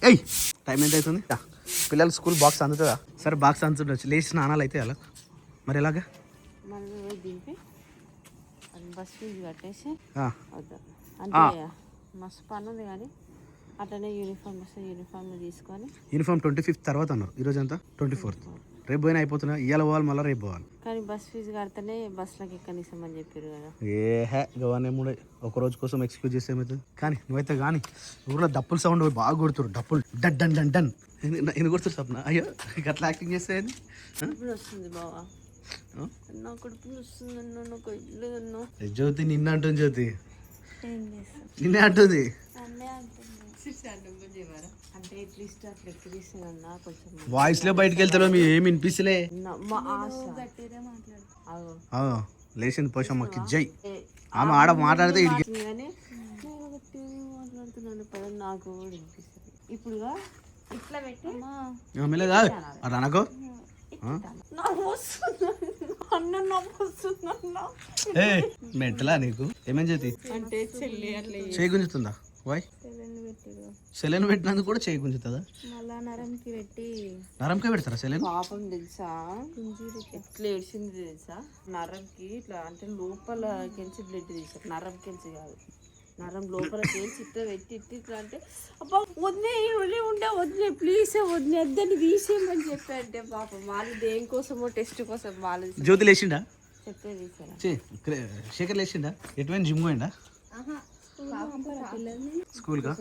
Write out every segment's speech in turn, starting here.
ఏయ్ టైం ఎంత అవుతుంది పిల్లలు స్కూల్ బాక్స్ అందుతుందా సరే బాక్స్ అందుతుండొచ్చు లేచి స్నానాలు అయితే అలా మరి ఎలాగా దింపి బస్ ఫీజు కట్టేసి ఆ, అంటే మస్తు పని ఉంది కానీ అట్లనే యూనిఫామ్ వస్తే యూనిఫామ్ తీసుకొని యూనిఫామ్ 25th తర్వాత అన్నారు ఈరోజు అంతా 24th రేపు పోయినా అయిపోతున్నా ఇవాళ పోవాలి మళ్ళీ రేపు పోవాలి కానీ బస్ ఫీజు కడితేనే బస్సులోకి ఎక్కనిస్తామని చెప్పారు కదా ఏహే గవానే మూడే ఒక రోజు కోసం ఎక్స్క్యూజ్ చేస్తే ఏమవుతుంది కానీ నువ్వైతే కానీ ఊర్లో డప్పుల సౌండ్ బాగా కొడుతురు డప్పులు డన్ డన్ డన్ డన్ ఎందుకు కొడుతురు సప్న అయ్యో అట్లా యాక్టింగ్ చేస్తే ఇప్పుడు వస్తుంది బావా నా కొడుకు వస్తుంది నాకు ఇల్లు జ్యోతి నిన్న అంటుంది జ్యోతి ఏం చేస్తాం నిన్నే అంటుంది అన్నీ అంటే ఎట్లీస్ట్ అట్లా ఎక్కిరిస్తున్నా కొంచెం వాయిస్ లో బయటకు వెళ్తారో మీ ఏమి వినిపిస్తలే మా ఆశ లేచింది పోషమ్మ కిజ్జై ఆమె ఆడ మాట్లాడితే ఇడికి కానీ మాట్లాడుతున్నాను పద నాకు కూడా వినిపిస్తుంది ఇప్పుడుగా ఇట్లా పెట్టి మెల్లగా అట్లా అనకో ఏ మెంటలా నీకు ఏమేం చేతి అంటే చెల్లి అట్లా చేయి గుంజుతుందా వాయ్ సెలెన్ పెట్టినందుకు కూడా చేయి గుంజుతుందా మళ్ళా నరంకి పెట్టి నరంకే పెడతారా సెలెన్ పాపం తెలుసా ఎట్లా ఏడ్చింది తెలుసా నరంకి ఇట్లా అంటే లోపల కెలిచి బ్లడ్ తీసారు నరం కెలిచి కాదు నరం లోపల కేల్చి ఇట్లా పెట్టి ఇట్లా అంటే అబ్బా వదిలే ఉండే వదిలే ప్లీజ్ వదిలే వద్దని తీసేయమని చెప్పారంటే పాపం వాళ్ళు దేనికోసమో టెస్ట్ కోసం వాళ్ళు జ్యోతి లేచిండా చెప్పే తీసారా శేఖర్ లేచిండా ఎటువంటి జిమ్ పోయిండా స్కూల్ గా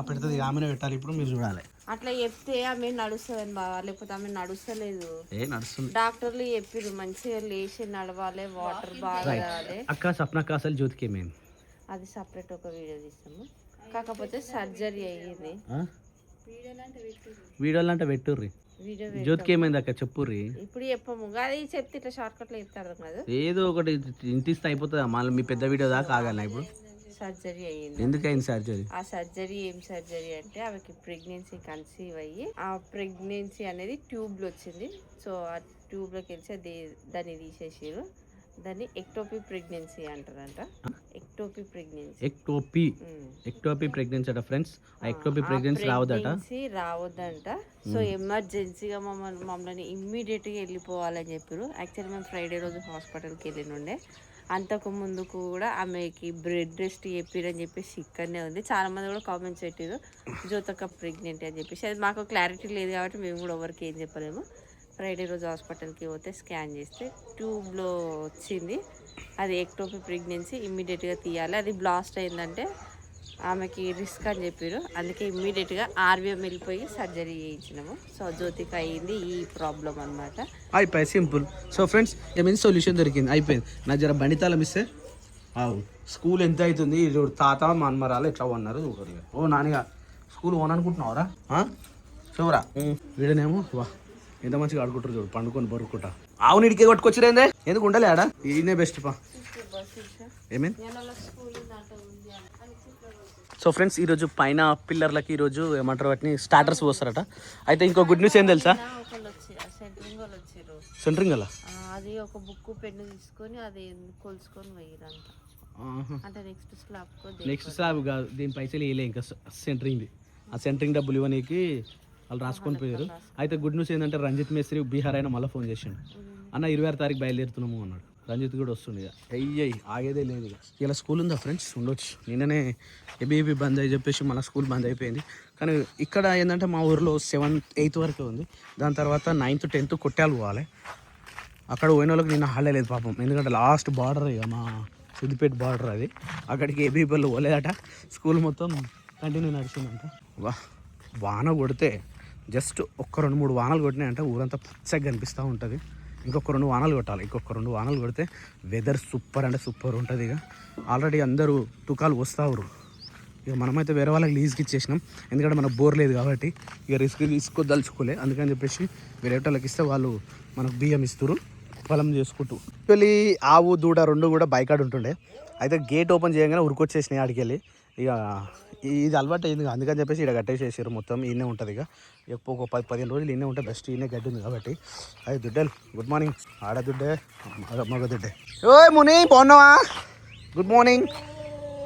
పెడుతుంది ఆమెనే పెట్టాలి ఇప్పుడు మీరు చూడాలి అట్లా చెప్తే ఆమె నడుస్తుందని బాగా లేకపోతే ఆమె నడుస్తలేదు ఏ నడుస్తుంది డాక్టర్లు చెప్పారు మంచిగా లేచి నడవాలి వాటర్ బాగా తాగాలి అక్క సప్నక్క అసలు జ్యోతికి ఏమైంది అది సపరేట్ ఒక వీడియో తీస్తాము కాకపోతే సర్జరీ అయ్యింది వీడియోలు అంటే పెట్టుర్రి వీడియో జ్యోతికి ఏమైంది అక్క చెప్పుర్రి ఇప్పుడు చెప్పము అది చెప్తే ఇట్లా షార్ట్ కట్లో చెప్తారు కదా ఏదో ఒకటి ఇంటిస్తే అయిపోతుంది మళ్ళీ మీ పెద్ద వీడియో దాకా ఆగాలి ఇప్పుడు సర్జరీ అయ్యింది ఎందుకైంది సర్జరీ ఆ సర్జరీ ఏం సర్జరీ అంటే ఆమెకి ప్రెగ్నెన్సీ కన్సీవ్ అయ్యి ఆ ప్రెగ్నెన్సీ అనేది ట్యూబ్ లో వచ్చింది సో ఆ ట్యూబ్ లోకి వెళ్ళి దాన్ని తీసేసారు దాన్ని ఎక్టోపీ ప్రెగ్నెన్సీ అంటారంట ఎక్టోపీ ప్రెగ్నెన్సీ ఎక్టోపీ ప్రెగ్నెన్సీ అట ఫ్రెండ్స్ ఆ ఎక్టోపీ ప్రెగ్నెన్సీ రావద్దంట సో ఎమర్జెన్సీగా మమ్మల్ని ఇమ్మీడియట్ గా వెళ్ళిపోవాలని చెప్పారు యాక్చువల్లీ మేము ఫ్రైడే రోజు హాస్పిటల్కి వెళ్ళినుండే అంతకు ముందు కూడా ఆమెకి బ్రెడ్ రెస్ట్ చెప్పిరని చెప్పేసి ఇక్కడనే ఉంది చాలా మంది కూడా కామెంట్స్ పెట్టారు జ్యోతక్క ప్రెగ్నెంట్ అని చెప్పేసి అది మాకు క్లారిటీ లేదు కాబట్టి మేము కూడా ఎవరికి ఏం చెప్పలేము ఫ్రైడే రోజు హాస్పిటల్కి పోతే స్కాన్ చేస్తే ట్యూబ్లో వచ్చింది అది ఎక్టోపీ ప్రెగ్నెన్సీ ఇమ్మీడియట్గా తీయాలి అది బ్లాస్ట్ అయిందంటే ఆమెకి రిస్క్ అని చెప్పారు అందుకే ఇమ్మీడియట్గా ఆర్వీఎం వెళ్ళిపోయి సర్జరీ చేయించినాము సో జ్యోతికి అయ్యింది ఈ ప్రాబ్లం అనమాట అయిపోయి సింపుల్ సో ఫ్రెండ్స్ ఏమైంది సొల్యూషన్ దొరికింది అయిపోయింది నా జర బండితాళం ఇస్తే స్కూల్ ఎంత అవుతుంది తాత మన్మరాలు ఎట్లా ఉన్నారు ఓ నానిగా స్కూల్ ఓన్ అనుకుంటున్నావురా చూరా వీడనేమో వా ఎంత మంచిగా ఆడుకుంటారు చూడు పండుకొని బరుకుంటా ఆవుని ఇడికే కొట్టుకొచ్చిరేందే ఎందుకు ఉండలే ఆడ ఈయనే బెస్ట్ పా ఏమేమి సో ఫ్రెండ్స్ ఈరోజు పైన పిల్లర్లకి ఈరోజు ఏమంటారు వాటిని స్టార్టర్స్ పోస్తారట అయితే ఇంకో గుడ్ న్యూస్ ఏం తెలుసా సెంటరింగ్ అలా అది ఒక బుక్ పెన్ను తీసుకొని అది కొలుసుకొని పోయిరంట అంటే నెక్స్ట్ స్లాబ్ కాదు దీని పైసలు వేయలే ఇంకా సెంటరింగ్ది ఆ సెంటరింగ్ డబ్బులు ఇవ్వనీకి వాళ్ళు రాసుకొని పోయారు అయితే గుడ్ న్యూస్ ఏంటంటే రంజిత్ మేస్త్రి బీహార్ అయినా మళ్ళీ ఫోన్ చేసిండు అన్న 26 తారీఖు బయలుదేరుతున్నాము అన్నాడు రంజిత్ కూడా వస్తుండే ఇక అయ్యి ఆగేదే లేదు ఇక ఇలా స్కూల్ ఉందా ఫ్రెండ్స్ ఉండొచ్చు నిన్ననే ఏబీఏబీ బంద్ అని చెప్పేసి మళ్ళీ స్కూల్ బంద్ అయిపోయింది కానీ ఇక్కడ ఏంటంటే మా ఊరిలో 7th 8th వరకే ఉంది దాని తర్వాత 9th 10th కొట్టాలు పోవాలి అక్కడ పోయిన వాళ్ళకి నిన్న హాలిడే లేదు పాపం ఎందుకంటే లాస్ట్ బార్డర్ ఇక మా సిద్దిపేట బార్డర్ అది అక్కడికి ఏబీపీలో పోలేదట స్కూల్ మొత్తం కంటిన్యూ నడిచిందంట వాన కొడితే జస్ట్ ఒక్క 2-3 వానలు కొట్టినాయంటే ఊరంతా పచ్చగా కనిపిస్తూ ఉంటుంది ఇంకొక 2 వానలు కొట్టాలి ఇంకొక 2 వానలు కొడితే వెదర్ సూపర్ అంటే సూపర్ ఉంటుంది ఇక ఆల్రెడీ అందరూ తుకాలు వస్తారు ఇక మనమైతే వేరే వాళ్ళకి లీజ్కి ఇచ్చేసినాం ఎందుకంటే మనకు బోర్ లేదు కాబట్టి ఇక రిస్క్ తీసుకోదలుచుకోలే అందుకని చెప్పేసి వేరే వాళ్ళకి ఇస్తే వాళ్ళు మనకు బియ్యం ఇస్తారు పొలం చేసుకుంటూ వెళ్ళి ఆవు దూడ 2 కూడా బైకాడ్ ఉంటుండే అయితే గేట్ ఓపెన్ చేయగానే ఉరికొచ్చేసినాయి ఆడికి వెళ్ళి ఇక ఇది అలవాటు అయింది అందుకని చెప్పేసి ఇక్కడ కట్టేసేసారు మొత్తం ఈయనే ఉంటుంది ఇక ఒక 10-15 రోజులు ఈయనే ఉంటే బెస్ట్ ఈయనే గడ్డి ఉంది కాబట్టి అది దుడ్డలు గుడ్ మార్నింగ్ ఆడ దుడ్డే మగ దుడ్డే ఓయ్ ముని బాగున్నావా గుడ్ మార్నింగ్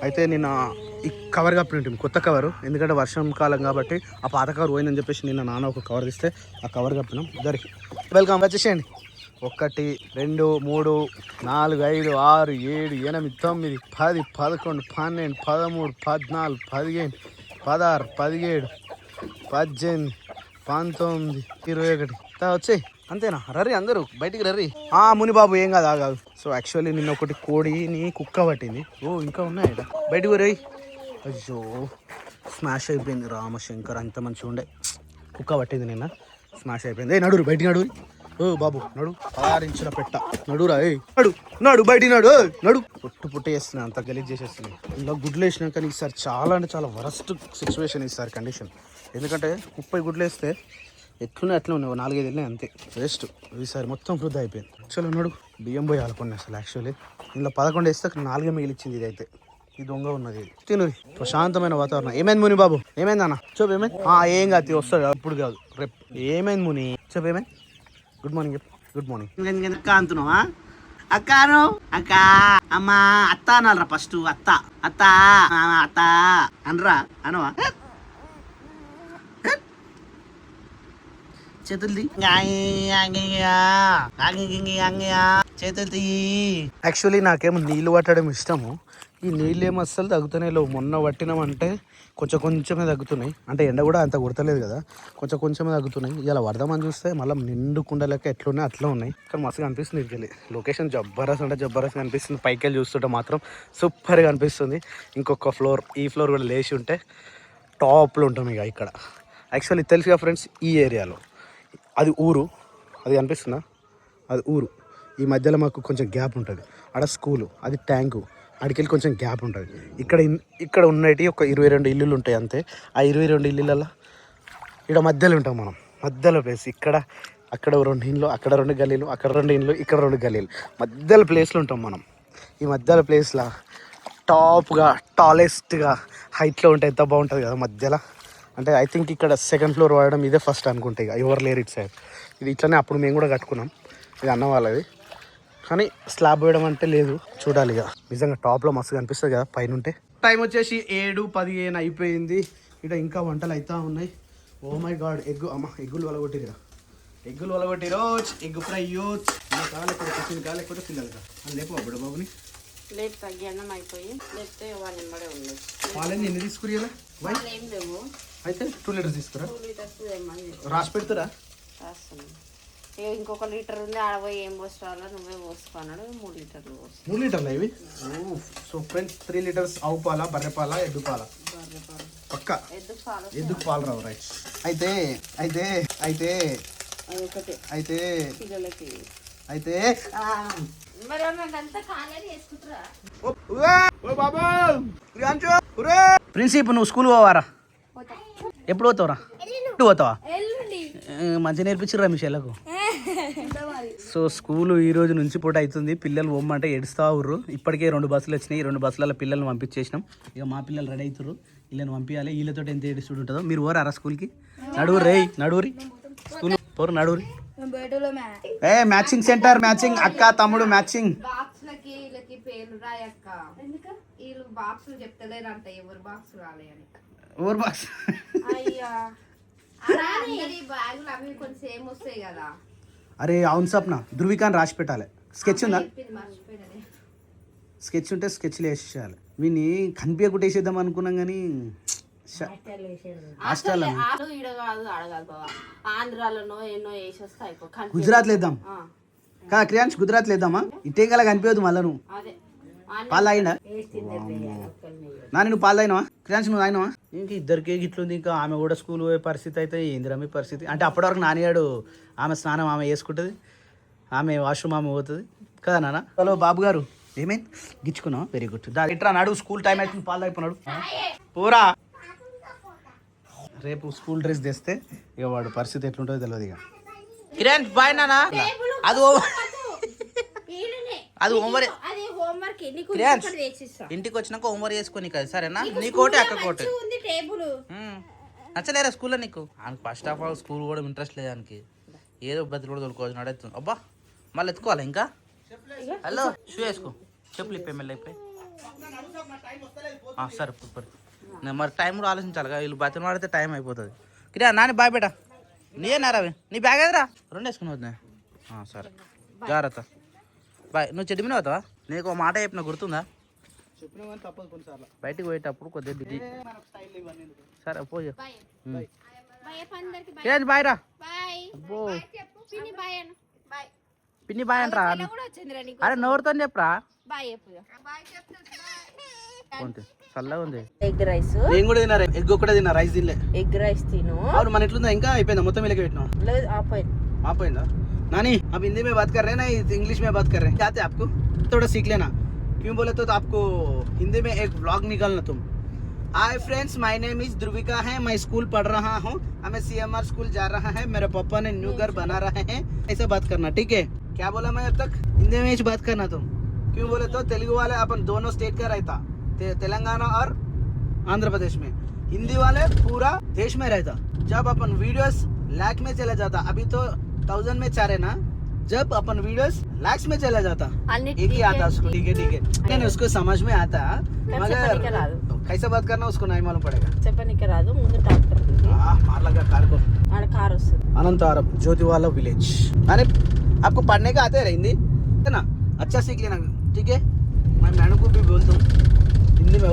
అయితే నిన్న ఈ కవర్ కప్పినట్టు కొత్త కవరు, ఎందుకంటే వర్షం కాలం కాబట్టి ఆ పాత కవర్ పోయిందని చెప్పేసి నిన్న నాన్న ఒక కవర్ ఇస్తే ఆ కవర్ కప్పినాం. ఇద్దరికి వెల్కమ్, వచ్చేసేయండి. 1 2 3 4 5 6 7 8 9 10 11 12 13 14 15 16 17 18 19 21 వచ్చాయి. అంతేనా? రర్రీ అందరూ బయటికి రర్రీ. మునిబాబు ఏం కాదు ఆగాదు. సో యాక్చువల్లీ నిన్న ఒకటి కోడిని కుక్క పట్టింది. ఇంకా ఉన్నాయట, బయటకు రేయ్. అయ్యో స్మాష్ అయిపోయింది. రామశంకర్ అంత మంచిగా ఉండే, కుక్క పట్టింది నిన్న, స్మాష్ అయిపోయింది. నడురు బయటికి నడురు. బాబు నడు, 6 ఇంచుల పెట్ట నడురా. నడు బయటికి నడు. పుట్టు వేస్తున్నాయి, అంత గలీజ్ చేసేస్తున్నాయి. ఇలా గుడ్లు వేసినాక ఈసారి చాలా అంటే చాలా వరస్ట్ సిచ్యువేషన్ ఈసారి కండిషన్. ఎందుకంటే 30 గుడ్లు వేస్తే ఎట్లున్నాయి అట్లా ఉన్నాయి, 4-5 వెళ్ళినాయి అంతే, వేస్ట్. ఈసారి మొత్తం వృద్ధి అయిపోయింది. యాక్చువల్లీ నడు బియ్యం పోయి ఆలుకున్నాయి అసలు. యాక్చువల్లీ ఇందులో 11 వేస్తే 4 మిగిలిచ్చింది. ఇది అయితే ఈ దొంగ ఉన్నది. తిను, ప్రశాంతమైన వాతావరణం. ఏమైంది ముని బాబు? ఏమైంది అన్న? చెప్పు ఏమైంది? ఏం కాదు, వస్తుంది ఇప్పుడు కాదు రేపు. ఏమైంది ముని? చెప్పు ఏమైంది? Good morning. Good morning. అక్క అంటున్నావా? అక్కను అక్క అమ్మా అత్త అనాలరా ఫస్ట్. అత్త అత్త అత్త అనరా, అనవా? చేతులు చేతులు. యాక్చువల్లీ నాకేమో నీళ్ళు పట్టడం ఇష్టము. ఈ నీళ్ళు ఏమో అస్సలు తగ్గుతూనే లేవు. మొన్న పట్టినామంటే కొంచెమే తగ్గుతున్నాయి. అంటే ఎండ కూడా అంత కొడతలేదు కదా, కొంచెమే తగ్గుతున్నాయి. ఇలా వరదమని చూస్తే మళ్ళీ నిండు కుండలెక్క ఎట్లున్నాయి అట్లా ఉన్నాయి. కానీ మస్తుగా అనిపిస్తుంది. ఇక్కడికి లొకేషన్ జబర్దస్త్ అంటే జబర్దస్త్ అనిపిస్తుంది. పైకి వెళ్ళి చూస్తుంటే మాత్రం సూపర్గా అనిపిస్తుంది. ఇంకొక ఫ్లోర్, ఈ ఫ్లోర్ కూడా లేచి ఉంటే టాప్లో ఉంటాం ఇక ఇక్కడ. యాక్చువల్లీ తెలుసుగా ఫ్రెండ్స్, ఈ ఏరియాలో అది ఊరు, అది అనిపిస్తుందా, అది ఊరు. ఈ మధ్యలో మాకు కొంచెం గ్యాప్ ఉంటుంది. ఆడ స్కూలు, అది ట్యాంకు, అడికెళ్ళి కొంచెం గ్యాప్ ఉంటుంది. ఇక్కడ ఉన్నటి ఒక 22 ఇల్లులు ఉంటాయి అంతే. ఆ 22 ఇల్లులలో ఇక్కడ మధ్యలో ఉంటాం మనం, మధ్యలో ప్లేస్. అక్కడ 2 ఇండ్లు, అక్కడ 2 గల్లీలు, అక్కడ 2 ఇండ్లు, ఇక్కడ 2 గల్లీలు, మధ్యలో ప్లేస్లో ఉంటాం మనం. ఈ మధ్యలో ప్లేస్లో టాప్గా టాలెస్ట్గా హైట్లో ఉంటే ఎంత బాగుంటుంది కదా మధ్యలో. అంటే ఐ థింక్ ఇక్కడ 2nd ఫ్లోర్ వాడడం ఇదే ఫస్ట్ అనుకుంటే. ఇక ఎవరు లేరు ఇటు సైడ్. ఇది ఇట్లనే అప్పుడు మేము కూడా కట్టుకున్నాం, ఇది అన్న వాళ్ళది. కానీ స్లాబ్ వేయడం అంటే లేదు, చూడాలి ఇక. నిజంగా టాప్లో మస్తుగా అనిపిస్తుంది కదా పైన ఉంటే. టైం వచ్చేసి 7:15 అయిపోయింది. ఇక్కడ ఇంకా వంటలు అవుతా ఉన్నాయి. ఓ మై గాడ్, ఎగ్గులు వలగొట్టి రోజు ఎగ్ ఫ్రై యూజ్ కాలేకపోతే కిచెన్ కాలేకపోతే పిల్లలుగా అని లేపు అప్పుడు బాబుని లేదు తగ్గిన్నం అయిపోయి లేకపోతే 1 నిమ్మడే ఉంది. పాలని ఎన్ని తీసుకురి కదా ఏం లేవు. అయితే 2 లీటర్స్ తీసుకురా. 2 లీటర్స్ రాసి పెడతారా? రాస్తున్నాను. ఇంకొక లీటర్ ఉంది, ఆడపోయి ఏం పోసుకోవాలో నువ్వే పోసుకున్నాడు. 3 లీటర్లు పోసు. 3 లీటర్లు ఇవి. సో ఫ్రెండ్స్ 3 లీటర్స్ ఆవు పాల, బర్రె పాల, ఎద్దు పాల? పక్క ఎద్దుకు పాలు రావు. రైట్. అయితే అయితే అయితే అయితే అయితే ప్రిన్సిప్, నువ్వు స్కూల్ పోవారా? ఎప్పుడు పోతావురా? ఎప్పుడు పోతావా? మంచిగా నేర్పించిర్రా మీ చెల్లకు. సో స్కూల్ ఈ రోజు నుంచి పూట అవుతుంది. పిల్లలు పోమ్మంటే ఏడుస్తా ఉర్రు. ఇప్పటికే 2 బస్సులు వచ్చినాయి. 2 బస్సులలో పిల్లల్ని పంపించేసినాం. ఇక మా పిల్లలు రెడీ అవుతారు, వీళ్ళని పంపించాలి. వీళ్ళతో ఎంత ఏడుస్తుడు ఉంటుందో. మీరు పోరారా స్కూల్కి? నడువురి స్కూల్ పోరు, నడువురి. మ్యాచింగ్ సెంటర్, మ్యాచింగ్ అక్క తమ్ముడు మ్యాచింగ్. ఎవరు బాక్స్? అరే అవును సప్న, ధృవికాన్ రాసి పెట్టాలి. స్కెచ్ ఉందా? స్కెచ్ ఉంటే స్కెచ్లు వేసేయాలి. వీని కనిపించకుండా వేసేద్దాం అనుకున్నాం కానీ గుజరాత్ లేద్దాం కదా క్రియాన్స్, గుజరాత్ లేద్దామా? ఇటే కల కనిపించదు మళ్ళా. నువ్వు పాలు తాగినా నువ్వు పాలు తాగినావా? క్రియాన్స్ నువ్వు తాగినావా? ఇంక ఇద్దరికే గిట్లుంది. ఇంకా ఆమె కూడా స్కూల్ పోయే పరిస్థితి అయితే ఏందిరా మీ పరిస్థితి? అంటే అప్పటివరకు నానిగాడు ఆమె స్నానం ఆమె వేసుకుంటుంది, ఆమె వాష్రూమ్ ఆమె పోతుంది కదా నాన్న. హలో బాబు గారు, ఏమైంది? గిచ్చుకున్నావు? Very good. ఇట్లా నాడు, స్కూల్ టైం అయితే పాలు తాగిపోన్నాడు. పోరా, రేపు స్కూల్ డ్రెస్ తెస్తే ఇక వాడు పరిస్థితి ఎట్లుంటుందో తెలియదు. ఇక కిరణ్ బాయ్ నాన్న. అది హోంవర్క్ ఇంటికి వచ్చినాక హోంవర్క్ చేసుకుని కదా, సరేనా? నీకోటి అక్క కోటి నచ్చలేరా స్కూల్లో నీకు? ఫస్ట్ ఆఫ్ ఆల్ స్కూల్ కూడా ఇంట్రెస్ట్ లేదు దానికి. ఏదో బతులు కూడా తోలుకోవచ్చు నడుస్తుంది. అబ్బా మళ్ళీ ఎత్తుకోవాలి ఇంకా. హలో షూ వేసుకో, చెప్పులు ఇప్పే మెల్ల ఇప్పే. సరే నేను మరి టైం కూడా ఆలోచించాలి కదా, వీళ్ళు బతిని వాడితే టైం అయిపోతుంది. కిరా నాని బాయ్ బేటా, నీయే నారావి నీ బ్యాగ్ ఏదిరా, 2 వేసుకుని వద్దా. సరే జాగ్రత్త బాయ్. నువ్వు చెట్టు మీద అవుతావా? నీకు ఒక మాట చెప్పిన గుర్తుందా? బయటికి పోయేటప్పుడు కొద్దిగా సరే పోయి ఏంటి బాయ్ రా. అబ్బో పిన్ని బాయ్ అంటరా? అరే నోరుతో చెప్పరా. చల్లగా ఉంది. ఎగ్ రైస్ నేను కూడా తిన్నా, ఎగ్ ఒక్కటే తిన్నా, రైస్ తినలే. ఎగ్ రైస్ తిను. అవును మన ఎట్లుందా, ఇంకా అయిపోయిందా? మొత్తం వెళ్ళకి పెట్టినా లేదు ఆపోయింది. ఆపోయిందా? नानी अब हिंदी में बात कर रहे हैं ना, इंग्लिश में बात कर रहे हैं, क्या आते आपको? थोड़ा सीख लेना, क्यों बोले तो आपको हिंदी में एक व्लॉग निकालना तुम. Hi friends, my name is Dhruvika है, मैं स्कूल पढ़ रहा हूँ, हमें सीएमआर स्कूल जा रहा है, मेरे पापा ने न्यू घर बना रहे हैं, ऐसे बात करना ठीक है? क्या बोला मैं अब तक? हिंदी में ही बात करना तुम, क्यों बोले तो तेलुगु वाले अपन दोनों स्टेट का रहता, तेलंगाना और आंध्र प्रदेश में, हिंदी वाले पूरा देश में रहता. जब अपन वीडियोस लाख में चला जाता, अभी तो 1000 में चारे ना, जब अपन वीडियोस लाख्स में चला जाता, एक ही आता उसको. ठीक है नहीं उसको समझ में आता, मगर कैसे बात करना उसको नहीं मालूम पड़ेगा. చెప్పనికి రాదు. ముందు ట్రాక్టర్ ఉంది, मार लगा कार को. ఆడ కార్ వస్తుంది. अनंतारम ज्योतिवाला विलेज. अरे आपको पढ़ने का आता है हिंदी है ना? अच्छा सीख लेना ठीक है. मैं मैडम को भी बोलता हूँ हिंदी में. ओ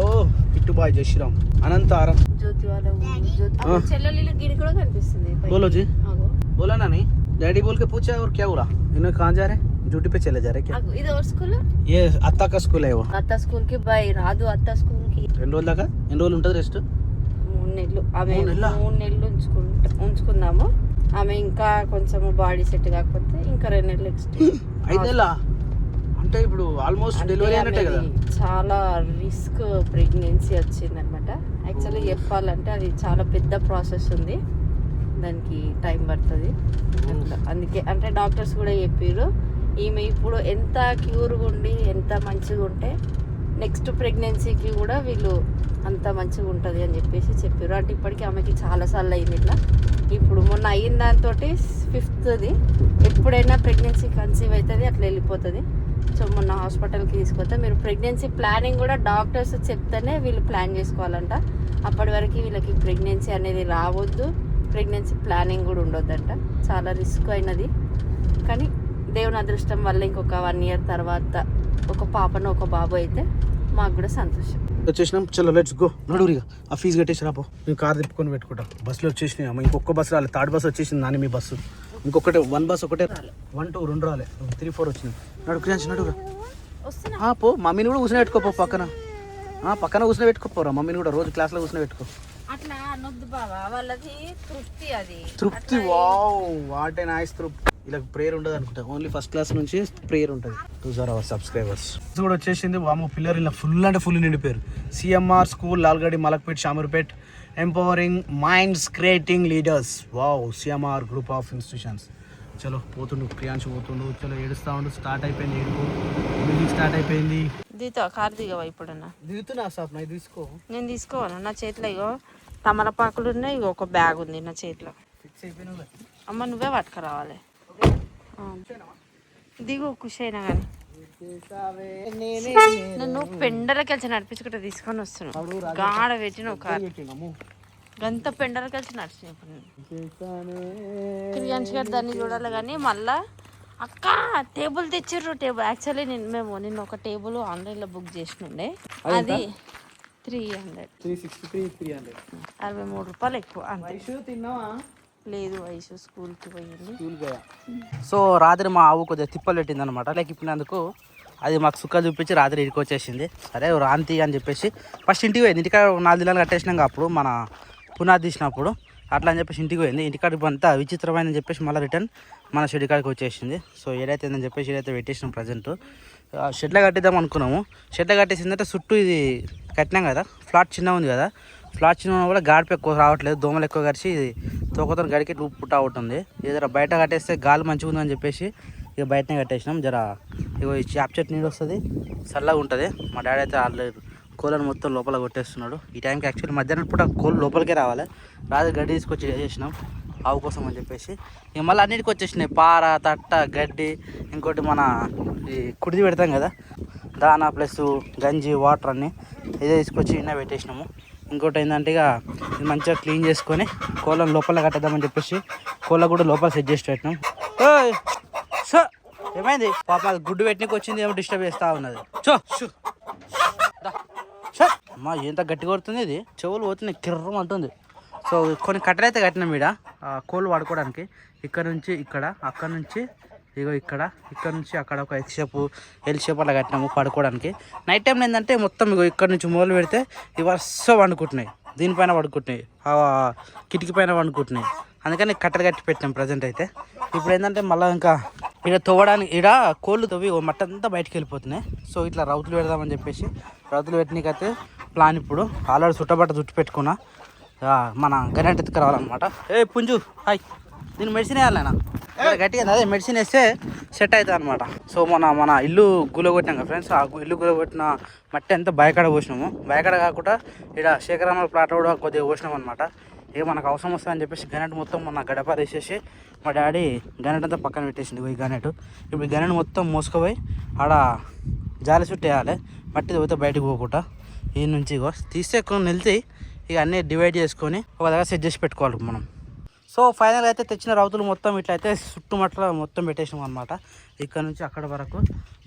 किट्टू भाई जय श्री राम. अनंतारम జ్యోతివాల చెల్లెలు గిడి కూడా కనిపిస్తుంది. बोलो जी. ఆగో बोला ना नहीं, डैडी बोल के पूछा और क्या हुआ? इन्हें कहाँ जा रहे हैं? ड्यूटी पे चले जा रहे क्या? ఇది ఎవరి స్కూల్? ये अत्ता का स्कूल है वो. అత్త స్కూల్ కి బై రాదు. అత్త స్కూల్ కి 2 రోజుల దాకా ఎన్ని రోజులు ఉంటుంది రెస్ట్? 3 నెలలు. ఆమె 3 నెలలా? 3 నెలలు ఉంచుకుందాము. ఆమె ఇంకా కొంచెం బాడీ సెట్ కాకపోతే ఇంకా 2 నెలలు ఎక్స్ట్రా. 5 నెలలా? అంటే ఇప్పుడు ఆల్మోస్ట్ డెలివరీ అయినట్టే కదా? చాలా రిస్క్ ప్రెగ్నెన్సీ వచ్చిందనమాట. యాక్చువల్లీ చెప్పాలంటే అది చాలా పెద్ద ప్రాసెస్ ఉంది, దానికి టైం పడుతుంది. అందుకే అంటే డాక్టర్స్ కూడా చెప్పారు ఈమె ఇప్పుడు ఎంత క్యూర్గా ఉండి ఎంత మంచిగా ఉంటే నెక్స్ట్ ప్రెగ్నెన్సీకి కూడా వీళ్ళు అంత మంచిగా ఉంటుంది అని చెప్పేసి చెప్పారు. అంటే ఇప్పటికీ ఆమెకి చాలాసార్లు అయింది ఇట్లా. ఇప్పుడు మొన్న అయిన దాంతో 5th ఎప్పుడైనా ప్రెగ్నెన్సీ కన్సీవ్ అవుతుంది, అట్లా వెళ్ళిపోతుంది. సో మొన్న హాస్పిటల్కి తీసుకొస్తే మీరు ప్రెగ్నెన్సీ ప్లానింగ్ కూడా డాక్టర్స్ చెప్తేనే వీళ్ళు ప్లాన్ చేసుకోవాలంట. అప్పటి వరకు వీళ్ళకి ప్రెగ్నెన్సీ అనేది రావద్దు, ప్రెగ్నెన్సీ ప్లానింగ్ కూడా ఉండొద్దంట. చాలా రిస్క్ అయినది, కానీ దేవుని అదృష్టం వల్ల ఇంకొక 1 year తర్వాత ఒక పాపను ఒక బాబు అయితే మాకు కూడా సంతోషం. వచ్చేసినాం, చలో లెట్స్ గో. నడువురిగా ఆ ఫీజు కట్టేసి రాపో, నేను కార్ తిప్పుకొని పెట్టుకుంటా. బస్సులో వచ్చేసినాయి, ఇంకొక బస్సు రాలేదు. 3rd బస్ వచ్చేసింది నాని మీ బస్సు. ఇంకొకటే 1 బస్ ఒకటే రాలే, 1 2 2 రాలే, 3 4 వచ్చినాయి. నడు క్రియాంశ్ నడురా పో. మమ్మీని కూడా కూర్చొని పెట్టుకోపో పక్కన, పక్కన కూర్చొని పెట్టుకోపోరా మమ్మీని కూడా. రోజు క్లాస్లో కూర్చొని పెట్టుకో. అట్లా అనొద్దు బాబా, వాళ్ళది తృప్తి. అది తృప్తి. వావ్ వాట్ ఏ నైస్ తృప్తి. ఇలా ప్రేయర్ ఉండదు అనుకుంటా, ఓన్లీ ఫస్ట్ క్లాస్ నుంచి ప్రేయర్ ఉంటుంది. 2 అవర్ సబ్స్క్రైబర్స్ కూడా వచ్చేసింది. వాము పిల్లర్ ఇలా ఫుల్ అంటే ఫుల్ నిండిపోయారు. CMR school, Lalgadi, Malakpet, Shamirpet, empowering minds, creating leaders. Wow CMR group of institutions. చలో పోతుండు, ప్రియాంశు పోతుండు. చలో ఏడుస్తా ఉండు. స్టార్ట్ అయిపోయింది ఏడుపు, మ్యూజిక్ స్టార్ట్ అయిపోయింది. దిగుతా కార్ దిగవా ఇప్పుడన్నా? దిగుతున్నా సార్, నాకు తీసుకో. నేను తీసుకోవాలా? నా చేతిలో ఇగో తమలపాకులు ఉన్నాయి, ఇగో ఒక బ్యాగ్ ఉంది నా చేతిలో. ఫిక్స్ అయిపోయినా అమ్మ నువ్వే పట్టుకురావాలి. దిగు ఖుషి అయినా కానీ నన్ను పెండలకి కలిసి నడిపించుకుంటే తీసుకొని వస్తున్నావు. గాడ పెట్టిన ఒక గంత పెండలకి కలిసి నడిచిన. క్రియాంశ్ గారు దాన్ని చూడాలి కానీ మళ్ళా అక్క టేబుల్ తెచ్చిర్రు. టేబుల్ యాక్చువల్లీ మేము నిన్న ఒక టేబుల్ ఆన్లైన్లో బుక్ చేసినుండే, అది 300 63 రూపాయలు ఎక్కువ అంతే. తిన్నావా? లేదు వయసు స్కూల్కి పోయింది. సో రాత్రి మా ఆవు కొద్దిగా తిప్పలు పెట్టింది అనమాట. లైక్ ఇప్పినందుకు అది మాకు సుక్క చూపించి రాత్రి ఇంటికి వచ్చేసింది. సరే రాంతి అని చెప్పేసి ఫస్ట్ ఇంటికి పోయింది. ఇంటికాడ 4 దినాలు కట్టేసినాక అప్పుడు మన పునాది తీసినప్పుడు అట్లా అని చెప్పేసి ఇంటికి పోయింది. ఇంటికాడికి అంతా విచిత్రమైందని చెప్పేసి మళ్ళీ రిటర్న్ మన షెడ్ కాడికి వచ్చేసింది. సో ఏదైతే ఉందని చెప్పేసి ఏదైతే పెట్టేసినాం ప్రజెంట్ షెడ్లో కట్టిద్దాం అనుకున్నాము. షెడ్లో కట్టేసిందంటే చుట్టూ ఇది కట్టినాం కదా, ఫ్లాట్ చిన్న ఉంది కదా, ఫ్లాట్ చిన్న కూడా గాడిపై ఎక్కువ రావట్లేదు, దోమలు ఎక్కువ కరిచి తోకతో గడికి పుట్ట అవుతుంది. ఏదైనా బయట కట్టేస్తే గాలి మంచిగా ఉందని చెప్పేసి ఇక బయటనే కట్టేసినాం. జర ఇగో ఈ చాప్ చెట్టు నీళ్ళు వస్తుంది, చల్లగా ఉంటుంది. మా డాడీ అయితే ఆల్రెడీ కోళ్ళను మొత్తం లోపల కొట్టేస్తున్నాడు. ఈ టైంకి యాక్చువల్లీ మధ్యాహ్నం పూట కోళ్ళు లోపలికే రావాలి. రాత్రి గడ్డి తీసుకొచ్చి చేసేసినాం ఆవు కోసం అని చెప్పేసి. ఇక మళ్ళీ అన్నిటికి వచ్చేసినాయి, పార, తట్ట, గడ్డి, ఇంకోటి మన ఈ కుడిది పెడతాం కదా దానా ప్లస్ గంజి వాటర్ అన్నీ ఇదే తీసుకొచ్చి నిన్న పెట్టేసినాము. ఇంకోటి ఏంటంటే ఇక ఇది మంచిగా క్లీన్ చేసుకొని కోళ్ళను లోపల కట్టేద్దామని చెప్పేసి కోళ్ళ కూడా లోపల సెట్ చేసి పెట్టినాం. సో ఏమైంది పాప అది గుడ్డు పెట్టినకి వచ్చింది ఏమో డిస్టర్బ్ చేస్తూ ఉన్నది. అమ్మా ఎంత గట్టి కొడుతుంది ఇది, చెవులు పోతున్నాయి కిర్రం అంటుంది. సో కొన్ని కట్టెలు అయితే కట్టినాం ఈడ కోళ్ళు వాడుకోవడానికి. ఇక్కడ నుంచి ఇక్కడ, అక్కడ నుంచి ఇగో ఇక్కడ నుంచి అక్కడ ఒక ఎల్ షేప్ అలా కట్టినాము పడుకోవడానికి. నైట్ టైంలో ఏంటంటే మొత్తం ఇగో ఇక్కడ నుంచి మొదలు పెడితే ఇవి వరుస వండుకుంటున్నాయి, దీనిపైన వండుకుంటున్నాయి, కిటికీ పైన వండుకుంటున్నాయి. అందుకని కట్టెలు కట్టి పెట్టినాం ప్రజెంట్ అయితే. ఇప్పుడు ఏంటంటే మళ్ళీ ఇంకా ఇక్కడ తవ్వడానికి ఇక్కడ కోళ్ళు తవ్వి మట్టి అంతా బయటికి వెళ్ళిపోతున్నాయి. సో ఇట్లా రౌతులు పెడదామని చెప్పేసి రౌతులు పెట్టినకైతే ప్లాన్. ఇప్పుడు ఆల్రెడీ చుట్టబట్ట చుట్టు పెట్టుకున్నా, మన గనెట్ ఎత్తుకు రావాలన్నమాట. ఏ పుంజు హాయ్, నేను మెడిసిన్ వేయాలన్నా గట్టిగా, అదే మెడిసిన్ వేస్తే సెట్ అవుతుంది అనమాట. సో మన ఇల్లు గులగొట్టినాం కదా ఫ్రెండ్స్, ఆ ఇల్లు గులగొట్టిన మట్టి అంతా బయకాడ పోసినాము. బయకాడ కాకుండా ఇక్కడ శేఖరామ ప్లాట్ కూడా కొద్దిగా పోసినాం అనమాట. ఇక మనకు అవసరం వస్తుందని చెప్పేసి గనెట్ మొత్తం మన గడప వేసేసి మా డాడీ గనెట్ అంతా పక్కన పెట్టేసింది. ఈ గనెట్ ఇప్పుడు గనెట్ మొత్తం మోసుకుపోయి ఆడ జాలి చుట్టూ వేయాలి, మట్టి పోతే బయటకు పోకుండా. ఈ నుంచి ఇగో తీస్తే కొన్ని వెళ్తాయి, ఇక అన్నీ డివైడ్ చేసుకొని ఒక దగ్గర సెట్ చేసి పెట్టుకోవాలి మనం. సో ఫైనల్ అయితే తెచ్చిన రౌతులు మొత్తం ఇట్లా అయితే చుట్టుమట్ల మొత్తం పెట్టేసినాం అనమాట. ఇక్కడ నుంచి అక్కడ వరకు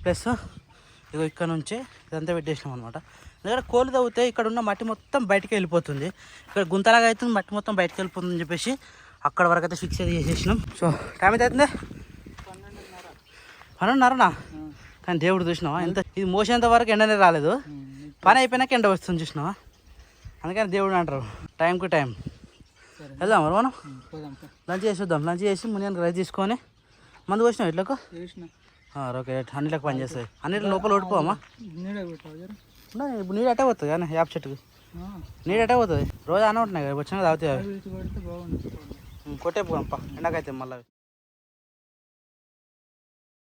ప్లస్ ఇగో ఇక్కడ నుంచి ఇదంతా పెట్టేసినాం అనమాట. ఎందుకంటే కోళ్ళు తవ్వితే ఇక్కడ ఉన్న మట్టి మొత్తం బయటకు వెళ్ళిపోతుంది, ఇక్కడ గుంతలాగా అవుతుంది, మట్టి మొత్తం బయటకు వెళ్ళిపోతుందని చెప్పేసి అక్కడ వరకు అయితే ఫిక్స్ అయితే చేసేసినాం. సో టైం అయితే అవుతుంది 12:30. కానీ దేవుడు చూసినావా ఎంత, ఇది మోసేంత వరకు ఎండనే రాలేదు, పని అయిపోయినాక ఎండ వస్తుంది చూసినావా. అందుకని దేవుడు అంటారు టైం టు టైం. వెళ్దాం మరి మనం లంచ్ చేసి వద్దాం. లంచ్ చేసి మునియానికి రైస్ తీసుకొని మందు వచ్చినావు ఇట్లకు ఓకే. అన్నిటికి పని చేస్తాయి, అన్నిటి లోపల ఓడిపోవమ్మా. ఇప్పుడు నీళ్ళు అట్టే పోతుంది కానీ యాప్ చెట్టుకి నీళ్ళు అట్టే పోతుంది, రోజు అన్న ఉంటున్నాయి కదా వచ్చినా తాగుతాయి అవి. కొట్టే పోదాం ఎండకైతే మళ్ళీ.